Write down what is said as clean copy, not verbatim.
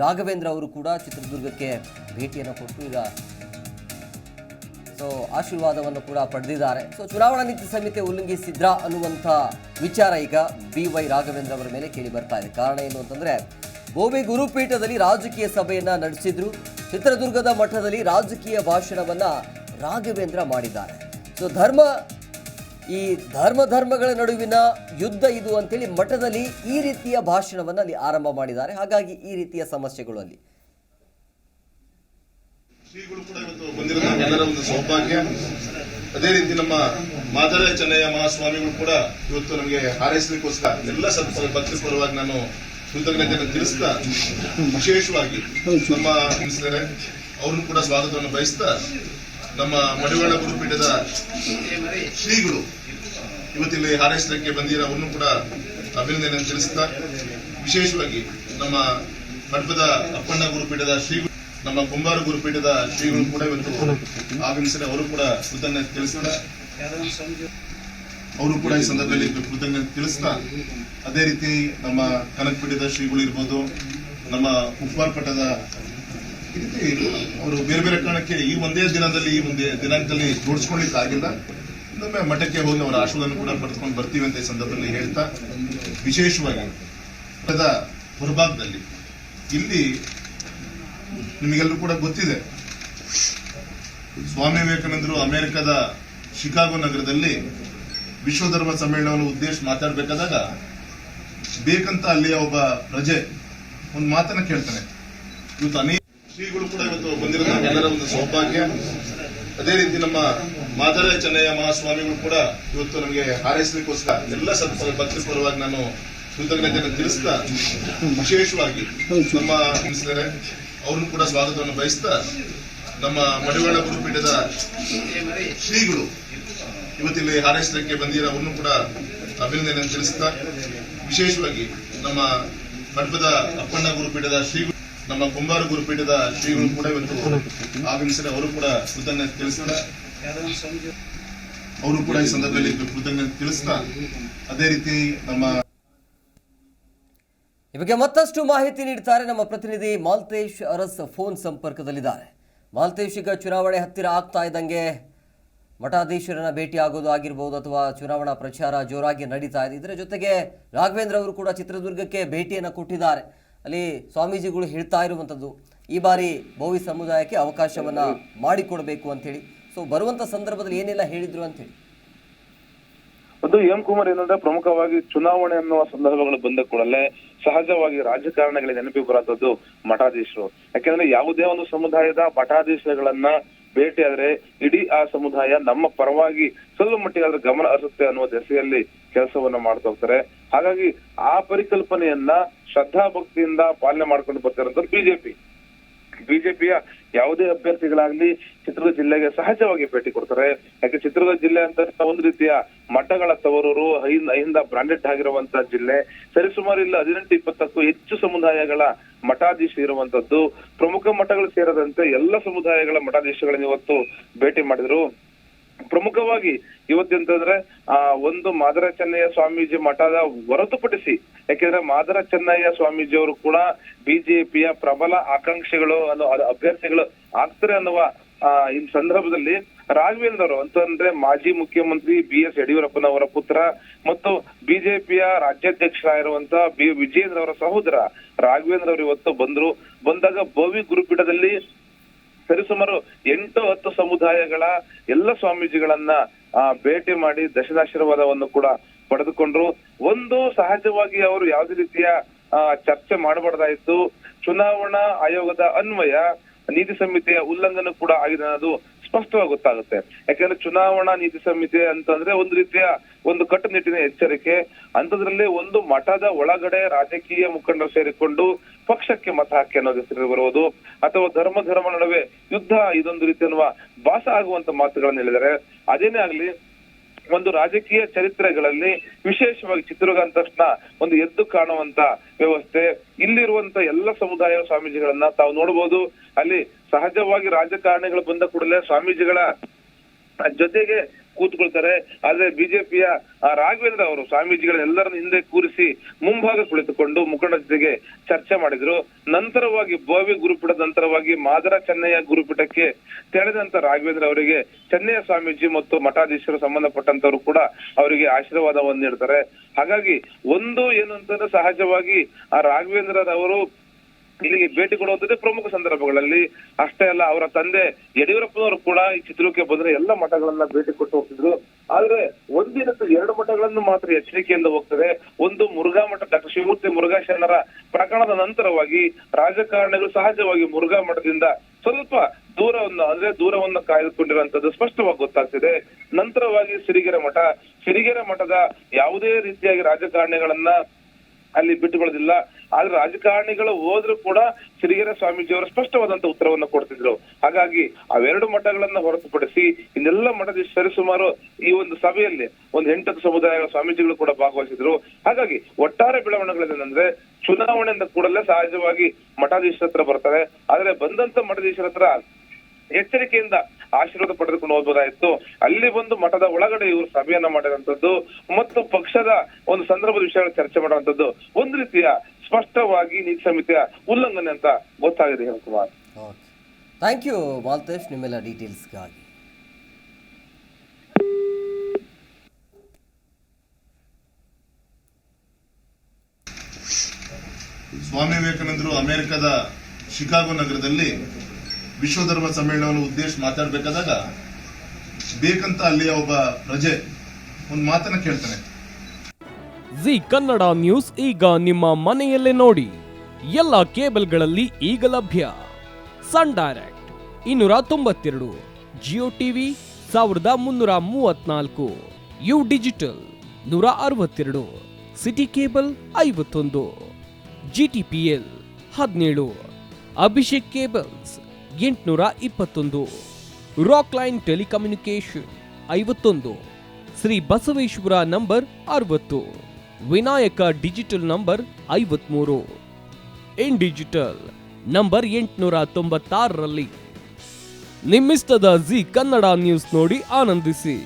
ರಾಘವೇಂದ್ರ ಅವರು ಕೂಡ ಚಿತ್ರದುರ್ಗಕ್ಕೆ ಭೇಟಿಯನ್ನು ಕೊಟ್ಟು ಈಗ ಆಶೀರ್ವಾದವನ್ನು ಕೂಡ ಪಡೆದಿದ್ದಾರೆ. ಚುನಾವಣಾ ನೀತಿ ಸಂಹಿತೆ ಉಲ್ಲಂಘಿಸಿದ್ರಾ ಅನ್ನುವಂಥ ವಿಚಾರ ಈಗ BY ರಾಘವೇಂದ್ರ ಅವರ ಮೇಲೆ ಕೇಳಿ ಬರ್ತಾ ಇದೆ. ಕಾರಣ ಏನು ಅಂತಂದ್ರೆ, ಬೋವಿ ಗುರುಪೀಠದಲ್ಲಿ ರಾಜಕೀಯ ಸಭೆಯನ್ನ ನಡೆಸಿದ್ರು. ಚಿತ್ರದುರ್ಗದ ಮಠದಲ್ಲಿ ರಾಜಕೀಯ ಭಾಷಣವನ್ನ ರಾಘವೇಂದ್ರ ಮಾಡಿದ್ದಾರೆ. ಧರ್ಮಗಳ ನಡುವಿನ ಯುದ್ಧ ಇದು ಅಂತೇಳಿ ಮಠದಲ್ಲಿ ಈ ರೀತಿಯ ಭಾಷಣವನ್ನ ಅಲ್ಲಿ ಆರಂಭ ಮಾಡಿದ್ದಾರೆ. ಹಾಗಾಗಿ ಈ ರೀತಿಯ ಸಮಸ್ಯೆಗಳು ಅಲ್ಲಿ ಶ್ರೀಗಳು ಕೂಡ ಇವತ್ತು ಬಂದಿರೋದು ನಮ್ಮೆಲ್ಲರ ಒಂದು ಸೌಭಾಗ್ಯ. ಅದೇ ರೀತಿ ನಮ್ಮ ಮಾದರ ಚೆನ್ನಯ್ಯ ಮಹಾಸ್ವಾಮಿಗಳು ಕೂಡ ಇವತ್ತು ನಮಗೆ ಹಾರೈಸಲಿಕ್ಕೋಸ್ಕರ ಎಲ್ಲ ಭಕ್ತರ ಪರವಾಗಿ ನಾನು ಕೃತಜ್ಞತೆಯನ್ನು ತಿಳಿಸ್ತಾ, ವಿಶೇಷವಾಗಿ ನಮ್ಮ ತಿಳಿಸಿದರೆ ಅವ್ರನ್ನು ಕೂಡ ಸ್ವಾಗತವನ್ನು ಬಯಸ್ತಾ, ನಮ್ಮ ಮಡಿವಾಳ ಗುರುಪೀಠದ ಶ್ರೀಗಳು ಇವತ್ತಿಲ್ಲಿ ಹಾರೈಸಲಿಕ್ಕೆ ಬಂದಿರೋ ಅವ್ರನ್ನು ಕೂಡ ಅಭಿನಂದನೆಯನ್ನು ತಿಳಿಸ್ತಾ, ವಿಶೇಷವಾಗಿ ನಮ್ಮ ಮಂಟಪದ ಅಪ್ಪಣ್ಣ ಗುರುಪೀಠದ ಶ್ರೀಗಳು, ನಮ್ಮ ಕುಂಬಾರ ಗುರುಪೀಠದ ಶ್ರೀಗಳು ಕೂಡ ಇವತ್ತು ಆಗಮಿಸಿದ ಅವರು ಕೂಡ ಕೃತಜ್ಞತೆ ತಿಳಿಸ್ತಾ, ಅವರು ಕೂಡ ಈ ಸಂದರ್ಭದಲ್ಲಿ ಕೃತಜ್ಞತೆ ತಿಳಿಸ್ತಾ, ಅದೇ ರೀತಿ ನಮ್ಮ ಕನಕಪೀಠದ ಶ್ರೀಗಳು ಇರ್ಬೋದು, ನಮ್ಮ ಉಪ್ಪಾರ ಪಟ್ಟದ ಅವರು ಬೇರೆ ಬೇರೆ ಕಾರಣಕ್ಕೆ ಈ ಒಂದೇ ದಿನಾಂಕದಲ್ಲಿ ಜೋಡಿಸ್ಕೊಳ್ಳಿಕ್ಕೆ ಆಗಿಲ್ಲ. ಇನ್ನೊಮ್ಮೆ ಮಠಕ್ಕೆ ಹೋಗಿ ಅವರ ಆಶೀರ್ವಾದವನ್ನು ಕೂಡ ಪಡೆದುಕೊಂಡು ಬರ್ತೀವಿ ಅಂತ ಈ ಸಂದರ್ಭದಲ್ಲಿ ಹೇಳ್ತಾ, ವಿಶೇಷವಾಗಿ ಹೊರಭಾಗದಲ್ಲಿ ಇಲ್ಲಿ ನಿಮಗೆಲ್ಲರೂ ಕೂಡ ಗೊತ್ತಿದೆ, ಸ್ವಾಮಿ ವಿವೇಕಾನಂದರು ಅಮೆರಿಕದ ಶಿಕಾಗೋ ನಗರದಲ್ಲಿ ವಿಶ್ವಧರ್ಮ ಸಮ್ಮೇಳನವನ್ನು ಉದ್ದೇಶ ಮಾತಾಡಬೇಕಾದಾಗ ಬೇಕಂತ ಅಲ್ಲಿಯ ಒಬ್ಬ ಪ್ರಜೆ ಒಂದು ಮಾತನ್ನ ಕೇಳ್ತಾನೆ. ಇವತ್ತು ಅನೇಕ ಶ್ರೀಗಳು ಕೂಡ ಇವತ್ತು ಬಂದಿರೋದು ನಮ್ಮೆಲ್ಲರ ಒಂದು ಸೌಭಾಗ್ಯ. ಅದೇ ರೀತಿ ನಮ್ಮ ಮಾದರ ಚೆನ್ನಯ್ಯ ಮಹಾಸ್ವಾಮಿಗಳು ಕೂಡ ಇವತ್ತು ನಮಗೆ ಹಾರೈಸಲಿಕ್ಕೋಸ್ಕರ ಎಲ್ಲ ಭಕ್ತರ ಪರವಾಗಿ ನಾನು ಕೃತಜ್ಞತೆಯನ್ನು ತಿಳಿಸ್ತಾ, ವಿಶೇಷವಾಗಿ ನಮ್ಮ ತಿಳಿಸಿದರೆ ಅವ್ರನ್ನು ಕೂಡ ಸ್ವಾಗತವನ್ನು ಬಯಸ್ತಾ, ನಮ್ಮ ಮಡಿವಾಳ ಗುರುಪೀಠದ ಶ್ರೀಗಳು ಇವತ್ತಿಲ್ಲಿ ಹಾರೈಸಲಿಕ್ಕೆ ಬಂದಿರೋ ಅವ್ರನ್ನು ಕೂಡ ಅಭಿನಂದನೆಯನ್ನು ತಿಳಿಸ್ತಾ, ವಿಶೇಷವಾಗಿ ನಮ್ಮ ಮಂಟಪದ ಅಪ್ಪಣ್ಣ ಗುರುಪೀಠದ ಶ್ರೀಗಳು, ನಮ್ಮ ಕುಂಬಾರ ಗುರುಪೀಠದ ಶ್ರೀಗಳು ಕೂಡ ಇವತ್ತು ಆಗಮಿಸಿದ ಅವರು ಕೂಡ ಕೃತಜ್ಞತೆ ತಿಳಿಸ್ತಾ, ಅವರು ಕೂಡ ಈ ಸಂದರ್ಭದಲ್ಲಿ ಕೃತಜ್ಞತೆ ತಿಳಿಸ್ತಾ, ಅದೇ ರೀತಿ ನಮ್ಮ ಈ ಬಗ್ಗೆ ಮತ್ತಷ್ಟು ಮಾಹಿತಿ ನೀಡ್ತಾರೆ ನಮ್ಮ ಪ್ರತಿನಿಧಿ ಮಾಲ್ತೇಶ್ ಅರಸ್ ಫೋನ್ ಸಂಪರ್ಕದಲ್ಲಿದ್ದಾರೆ. ಮಾಲ್ತೇಶ್, ಈಗ ಚುನಾವಣೆ ಹತ್ತಿರ ಆಗ್ತಾ ಇದ್ದಂಗೆ ಮಠಾಧೀಶರನ್ನ ಭೇಟಿ ಆಗೋದು ಆಗಿರ್ಬೋದು ಅಥವಾ ಚುನಾವಣಾ ಪ್ರಚಾರ ಜೋರಾಗಿ ನಡೀತಾ ಇದೆ. ಇದರ ಜೊತೆಗೆ ರಾಘವೇಂದ್ರ ಅವರು ಕೂಡ ಚಿತ್ರದುರ್ಗಕ್ಕೆ ಭೇಟಿಯನ್ನು ಕೊಟ್ಟಿದ್ದಾರೆ. ಅಲ್ಲಿ ಸ್ವಾಮೀಜಿಗಳು ಹೇಳ್ತಾ ಇರುವಂಥದ್ದು ಈ ಬಾರಿ ಬೋವಿ ಸಮುದಾಯಕ್ಕೆ ಅವಕಾಶವನ್ನು ಮಾಡಿಕೊಡಬೇಕು ಅಂತೇಳಿ. ಬರುವಂಥ ಸಂದರ್ಭದಲ್ಲಿ ಏನೆಲ್ಲ ಹೇಳಿದ್ರು ಅಂತೇಳಿ ಒಂದು ಎಂ ಕುಮಾರ್ ಏನಂದ್ರೆ, ಪ್ರಮುಖವಾಗಿ ಚುನಾವಣೆ ಅನ್ನುವ ಸಂದರ್ಭಗಳು ಬಂದ ಕೂಡಲೇ ಸಹಜವಾಗಿ ರಾಜಕಾರಣಗಳಿಗೆ ನೆನಪಿಗೆ ಬರುವಂತದ್ದು ಮಠಾಧೀಶರು. ಯಾಕೆಂದ್ರೆ ಯಾವುದೇ ಒಂದು ಸಮುದಾಯದ ಮಠಾಧೀಶಗಳನ್ನ ಭೇಟಿ ಆದ್ರೆ ಇಡೀ ಆ ಸಮುದಾಯ ನಮ್ಮ ಪರವಾಗಿ ಸ್ವಲ್ಪ ಮಟ್ಟಿಗೆ ಗಮನ ಹರಿಸುತ್ತೆ ಅನ್ನುವ ದೆಸೆಯಲ್ಲಿ ಕೆಲಸವನ್ನ ಮಾಡ್ತಾ ಹೋಗ್ತಾರೆ. ಹಾಗಾಗಿ ಆ ಪರಿಕಲ್ಪನೆಯನ್ನ ಶ್ರದ್ಧಾ ಭಕ್ತಿಯಿಂದ ಪಾಲನೆ ಮಾಡ್ಕೊಂಡು ಬರ್ತಿರೋದು ಬಿಜೆಪಿಯ ಯಾವುದೇ ಅಭ್ಯರ್ಥಿಗಳಾಗ್ಲಿ ಚಿತ್ರದುರ್ಗ ಜಿಲ್ಲೆಗೆ ಸಹಜವಾಗಿ ಭೇಟಿ ಕೊಡ್ತಾರೆ. ಯಾಕೆ ಚಿತ್ರದುರ್ಗ ಜಿಲ್ಲೆ ಅಂತ ಒಂದು ರೀತಿಯ ಮಠಗಳ ತವರೂರು, ಅಹಿಂದ ಬ್ರಾಂಡೆಡ್ ಆಗಿರುವಂತಹ ಜಿಲ್ಲೆ. ಸರಿಸುಮಾರು ಇಲ್ಲ 18-20ಕ್ಕೂ ಹೆಚ್ಚು ಸಮುದಾಯಗಳ ಮಠಾಧೀಶ ಇರುವಂತದ್ದು. ಪ್ರಮುಖ ಮಠಗಳು ಸೇರದಂತೆ ಎಲ್ಲ ಸಮುದಾಯಗಳ ಮಠಾಧೀಶಗಳನ್ನ ಇವತ್ತು ಭೇಟಿ ಮಾಡಿದ್ರು. ಪ್ರಮುಖವಾಗಿ ಇವತ್ತೆಂತಂದ್ರೆ ಒಂದು ಮಾದರ ಚೆನ್ನಯ್ಯ ಸ್ವಾಮೀಜಿ ಮಠದ ಹೊರತುಪಡಿಸಿ, ಯಾಕೆಂದ್ರೆ ಮಾದರ ಚೆನ್ನಯ್ಯ ಸ್ವಾಮೀಜಿ ಅವರು ಕೂಡ ಬಿಜೆಪಿಯ ಪ್ರಬಲ ಆಕಾಂಕ್ಷಿಗಳು ಅಭ್ಯರ್ಥಿಗಳು ಆಗ್ತಾರೆ ಅನ್ನುವ ಈ ಸಂದರ್ಭದಲ್ಲಿ ರಾಘವೇಂದ್ರ ಅವರು ಅಂತಂದ್ರೆ ಮಾಜಿ ಮುಖ್ಯಮಂತ್ರಿ BS ಯಡಿಯೂರಪ್ಪನವರ ಪುತ್ರ ಮತ್ತು ಬಿಜೆಪಿಯ ರಾಜ್ಯಾಧ್ಯಕ್ಷರಾಗಿರುವಂತಹ ವಿಜಯೇಂದ್ರ ಅವರ ಸಹೋದರ ರಾಘವೇಂದ್ರ ಅವರು ಇವತ್ತು ಬಂದಾಗ ಬೋವಿ ಗುರುಪೀಠದಲ್ಲಿ ಸರಿಸುಮಾರು 8-10 ಸಮುದಾಯಗಳ ಎಲ್ಲ ಸ್ವಾಮೀಜಿಗಳನ್ನ ಭೇಟಿ ಮಾಡಿ ದಶದಾಶೀರ್ವಾದವನ್ನು ಕೂಡ ಪಡೆದುಕೊಂಡ್ರು. ಒಂದು ಸಹಜವಾಗಿ ಅವರು ಯಾವುದೇ ರೀತಿಯ ಚರ್ಚೆ ಮಾಡಬಾರ್ದಾಯ್ತು. ಚುನಾವಣಾ ಆಯೋಗದ ಅನ್ವಯ ನೀತಿ ಸಂಹಿತೆಯ ಉಲ್ಲಂಘನೆ ಕೂಡ ಆಗಿದೆ ಅನ್ನೋದು ಸ್ಪಷ್ಟವಾಗಿ ಗೊತ್ತಾಗುತ್ತೆ. ಯಾಕಂದ್ರೆ ಚುನಾವಣಾ ನೀತಿ ಸಂಹಿತೆ ಅಂತಂದ್ರೆ ಒಂದು ರೀತಿಯ ಒಂದು ಕಟ್ಟುನಿಟ್ಟಿನ ಎಚ್ಚರಿಕೆ. ಅಂತದ್ರಲ್ಲಿ ಒಂದು ಮಠದ ಒಳಗಡೆ ರಾಜಕೀಯ ಮುಖಂಡರು ಸೇರಿಕೊಂಡು ಪಕ್ಷಕ್ಕೆ ಮತ ಹಾಕಿ ಅನ್ನೋ ಹೆಸರು ಬರುವುದು ಅಥವಾ ಧರ್ಮ ನಡುವೆ ಯುದ್ಧ ಇದೊಂದು ರೀತಿ ಅನ್ನುವ ಭಾಸ ಆಗುವಂತ ಮಾತುಗಳನ್ನು ಹೇಳಿದ್ದಾರೆ. ಅದೇನೇ ಆಗ್ಲಿ, ಒಂದು ರಾಜಕೀಯ ಚರಿತ್ರೆಗಳಲ್ಲಿ ವಿಶೇಷವಾಗಿ ಚಿತ್ರದುರ್ಗ ಅಂದ ತಕ್ಷಣ ಒಂದು ಎದ್ದು ಕಾಣುವಂತ ವ್ಯವಸ್ಥೆ. ಇಲ್ಲಿರುವಂತ ಎಲ್ಲ ಸಮುದಾಯ ಸ್ವಾಮೀಜಿಗಳನ್ನ ತಾವು ನೋಡಬಹುದು. ಅಲ್ಲಿ ಸಹಜವಾಗಿ ರಾಜಕಾರಣಿಗಳು ಬಂದ ಕೂಡಲೇ ಸ್ವಾಮೀಜಿಗಳ ಜೊತೆಗೆ ಕೂತ್ಕೊಳ್ತಾರೆ. ಆದ್ರೆ ಬಿಜೆಪಿಯ ರಾಘವೇಂದ್ರ ಅವರು ಸ್ವಾಮೀಜಿಗಳನ್ನೆಲ್ಲರನ್ನು ಹಿಂದೆ ಕೂರಿಸಿ ಮುಂಭಾಗ ಕುಳಿತುಕೊಂಡು ಮುಖಂಡರ ಜೊತೆಗೆ ಚರ್ಚೆ ಮಾಡಿದ್ರು. ನಂತರವಾಗಿ ಬೋವಿ ಗುರುಪೀಠದ ನಂತರವಾಗಿ ಮಾದರ ಚೆನ್ನಯ್ಯ ಗುರುಪೀಠಕ್ಕೆ ತೆರಳಿದಂತ ರಾಘವೇಂದ್ರ ಅವರಿಗೆ ಚೆನ್ನಯ್ಯ ಸ್ವಾಮೀಜಿ ಮತ್ತು ಮಠಾಧೀಶರು ಸಂಬಂಧಪಟ್ಟಂತವರು ಕೂಡ ಅವರಿಗೆ ಆಶೀರ್ವಾದವನ್ನು ನೀಡ್ತಾರೆ. ಹಾಗಾಗಿ ಒಂದು ಏನು ಅಂತಂದ್ರೆ ಸಹಜವಾಗಿ ಆ ರಾಘವೇಂದ್ರರವರು ಇಲ್ಲಿಗೆ ಭೇಟಿ ಕೊಡುವಂತದ್ದೇ ಪ್ರಮುಖ ಸಂದರ್ಭಗಳಲ್ಲಿ. ಅಷ್ಟೇ ಅಲ್ಲ, ಅವರ ತಂದೆ ಯಡಿಯೂರಪ್ಪನವರು ಕೂಡ ಈ ಚಿತ್ರದುರ್ಗಕ್ಕೆ ಬಂದ್ರೆ ಎಲ್ಲ ಮಠಗಳನ್ನ ಭೇಟಿ ಕೊಟ್ಟು ಹೋಗ್ತಿದ್ರು. ಆದ್ರೆ ಒಂದಿನ 2 ಮಠಗಳನ್ನು ಮಾತ್ರ ಎಚ್ಚರಿಕೆಯಿಂದ ಹೋಗ್ತದೆ. ಒಂದು ಮುರುಘಾ ಮಠ, ಡಾಕ್ಟರ್ ಶಿವಮೂರ್ತಿ ಮುರುಘಾ ಶರಣರ ಪ್ರಕರಣದ ನಂತರವಾಗಿ ರಾಜಕಾರಣಿಗಳು ಸಹಜವಾಗಿ ಮುರುಘಾ ಮಠದಿಂದ ಸ್ವಲ್ಪ ದೂರವನ್ನು ಕಾಯ್ದುಕೊಂಡಿರುವಂತದ್ದು ಸ್ಪಷ್ಟವಾಗಿ ಗೊತ್ತಾಗ್ತಿದೆ. ನಂತರವಾಗಿ ಸಿರಿಗೆರೆ ಮಠದ ಯಾವುದೇ ರೀತಿಯಾಗಿ ರಾಜಕಾರಣಿಗಳನ್ನ ಅಲ್ಲಿ ಬಿಟ್ಟುಕೊಳ್ಳೋದಿಲ್ಲ. ಆದ್ರೆ ರಾಜಕಾರಣಿಗಳು ಹೋದ್ರು ಕೂಡ ಸಿರಿಗೆರೆ ಸ್ವಾಮೀಜಿಯವರು ಸ್ಪಷ್ಟವಾದಂತ ಉತ್ತರವನ್ನು ಕೊಡ್ತಿದ್ರು. ಹಾಗಾಗಿ ಅವೆರಡು ಮಠಗಳನ್ನ ಹೊರತುಪಡಿಸಿ ಇನ್ನೆಲ್ಲ ಮಠದ ಸರಿಸುಮಾರು ಈ ಒಂದು ಸಭೆಯಲ್ಲಿ 8 ಸಮುದಾಯಗಳ ಸ್ವಾಮೀಜಿಗಳು ಕೂಡ ಭಾಗವಹಿಸಿದ್ರು. ಹಾಗಾಗಿ ಒಟ್ಟಾರೆ ಬೆಳವಣಿಗೆಗಳೇನಂದ್ರೆ ಚುನಾವಣೆ ಅಂದ ಕೂಡಲೇ ಸಹಜವಾಗಿ ಮಠಾಧೀಶರ ಹತ್ರ ಬರ್ತಾರೆ. ಆದ್ರೆ ಬಂದಂತ ಮಠಾಧೀಶರ ಹತ್ರ ಎಚ್ಚರಿಕೆಯಿಂದ ಆಶೀರ್ವಾದ ಪಡೆದುಕೊಂಡು ಹೋಗ್ಬೋದಾಯ್ತು. ಅಲ್ಲಿ ಬಂದು ಮಠದ ಒಳಗಡೆ ಇವರು ಸಭೆಯನ್ನ ಮಾಡಿರುವಂತದ್ದು ಮತ್ತು ಪಕ್ಷದ ಒಂದು ಸಂದರ್ಭದ ವಿಷಯಗಳ ಚರ್ಚೆ ಮಾಡುವಂತದ್ದು ಒಂದು ರೀತಿಯ ಸ್ಪಷ್ಟವಾಗಿ ನೀತಿ ಸಂಹಿತೆಯ ಉಲ್ಲಂಘನೆ ಅಂತ ಗೊತ್ತಾಗಿದೆ. ಹೇಮಕುಮಾರ್, ಥ್ಯಾಂಕ್ ಯು ಮಾಲ್ತೇಶ್ ನಿಮ್ಮೆಲ್ಲ ಡೀಟೇಲ್ಸ್ಗಾಗಿ. ಸ್ವಾಮಿ ವಿವೇಕಾನಂದರು ಅಮೆರಿಕದ ಶಿಕಾಗೋ ನಗರದಲ್ಲಿ ವಿಶ್ವಧರ್ಮ ಸಮ್ಮೇಳನವನ್ನು ಉದ್ದೇಶಿಸಿ ಮಾತಾಡ್ಬೇಕಾದಾಗ ಬೇಕಂತ ಅಲ್ಲಿಯ ಒಬ್ಬ ಪ್ರಜೆ ಒಂದು ಮಾತನ್ನ ಕೇಳ್ತಾನೆ. ಜಿ ಕನ್ನಡ ನ್ಯೂಸ್ ಈಗ ನಿಮ್ಮ ಮನೆಯಲ್ಲೇ ನೋಡಿ. ಎಲ್ಲ ಕೇಬಲ್ಗಳಲ್ಲಿ ಈಗ ಲಭ್ಯ. Sun Direct 292, Jio TV 1334, U digital 162, Siti cable 51, GTPL 17, Abhishek cables 821, Rockline telecommunication 51, Shri Basaveshwara number 60, Vinayaka digital number 53, in digital number 896ರಲ್ಲಿ ನಿಮ್ಮಿಸ್ತದ ಜಿ ಕನ್ನಡ ನ್ಯೂಸ್ ನೋಡಿ ಆನಂದಿಸಿ.